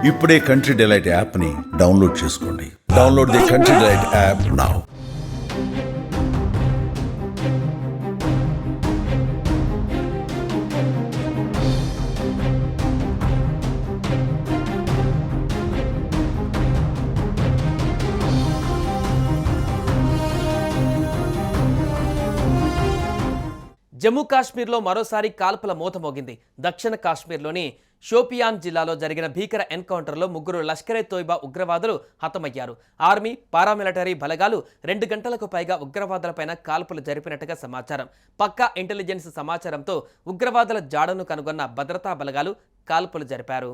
ఇప్పుడే country delight యాప్ని download చేసుకోండి. Download the country delight app now. Jammu కాశ్మీర్లో మరోసారి కాల్పుల మోత మోగింది. దక్షిణ కాశ్మీర్లోని షోపియాన్ జిల్లాలో జరిగిన భీకర ఎన్కౌంటర్లో 3 లష్కరే తోయిబా ఉగ్రవాదులు హతమయ్యారు. ఆర్మీ, పారామిలిటరీ బలగాలు 2 గంటలకు పైగా ఉగ్రవాదులపైన కాల్పులు జరిపినట్టుగా సమాచారం. పక్కా ఇంటెలిజెన్స్ సమాచారంతో ఉగ్రవాదుల జాడను కనుగొన్న భద్రతా బలగాలు కాల్పులు జరిపారు.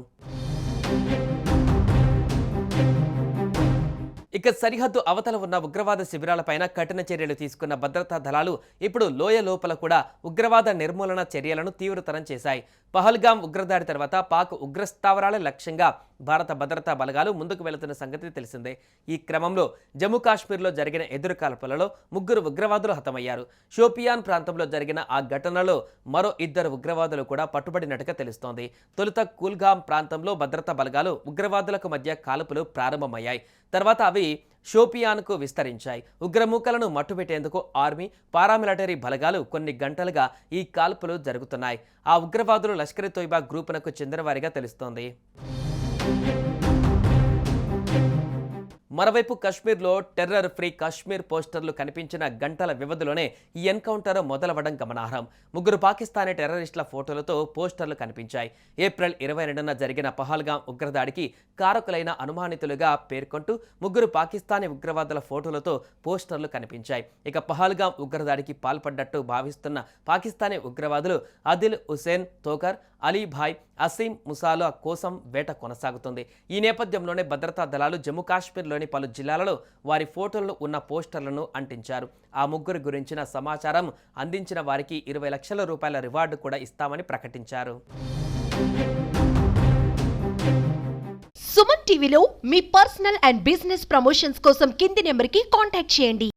ఇక సరిహద్దు అవతల ఉన్న ఉగ్రవాద శిబిరాలపైన కఠిన చర్యలు తీసుకున్న భద్రతా దళాలు ఇప్పుడు లోయ లోపల కూడా ఉగ్రవాద నిర్మూలన చర్యలను తీవ్రతరం చేశాయి. పహల్గాం ఉగ్రదాడి తర్వాత పాక్ ఉగ్రస్థావరాల లక్ష్యంగా భారత భద్రతా బలగాలు ముందుకు వెళుతున్న సంగతి తెలిసిందే. ఈ క్రమంలో జమ్మూ కాశ్మీర్లో జరిగిన ఎదురుకాల్పులలో 3 ఉగ్రవాదులు హతమయ్యారు. షోపియాన్ ప్రాంతంలో జరిగిన ఆ ఘటనలో మరో 2 ఉగ్రవాదులు కూడా పట్టుబడినట్టుగా తెలుస్తోంది. తొలుత కుల్గాం ప్రాంతంలో భద్రతా బలగాలు ఉగ్రవాదులకు మధ్య కాల్పులు ప్రారంభమయ్యాయి. తర్వాత అవి షోపియాన్కు విస్తరించాయి. ఉగ్రమూకలను మట్టుపెట్టేందుకు ఆర్మీ, పారామిలిటరీ బలగాలు కొన్ని గంటలుగా ఈ కాల్పులు జరుగుతున్నాయి. ఆ ఉగ్రవాదులు లష్కరే తోయిబా గ్రూపునకు చెందినవారిగా తెలుస్తోంది. మరోవైపు కశ్మీర్లో టెర్రర్ ఫ్రీ కశ్మీర్ పోస్టర్లు కనిపించిన గంటల వ్యవధిలోనే ఈ ఎన్కౌంటర్ మొదలవడం గమనార్హం. 3 పాకిస్తానీ టెర్రరిస్టుల ఫోటోలతో పోస్టర్లు కనిపించాయి. ఏప్రిల్ 22న జరిగిన పహల్గాం ఉగ్రదాడికి కారకులైన అనుమానితులుగా పేర్కొంటూ 3 పాకిస్తానీ ఉగ్రవాదుల ఫోటోలతో పోస్టర్లు కనిపించాయి. ఇక పహల్గాం ఉగ్రదాడికి పాల్పడ్డట్టు భావిస్తున్న పాకిస్తానీ ఉగ్రవాదులు ఆదిల్ హుసేన్ తోకర్, అలీభాయ్, అసీం ముసాల కోసం వేట కొనసాగుతుంది. ఈ నేపథ్యంలోనే భద్రతా దళాలు జమ్మూ కాశ్మీర్లోని పలు జిల్లాలలో వారి ఫోటోలు ఉన్న పోస్టర్లను అంటించారు. ఆ 3 గురించిన సమాచారం అందించిన వారికి 20 లక్షల రూపాయల రివార్డు కూడా ఇస్తామని ప్రకటించారు. సుమన్ టీవీలో మీ పర్సనల్ అండ్ బిజినెస్ ప్రమోషన్స్ కోసం కింది నెంబర్కి కాంటాక్ట్ చేయండి.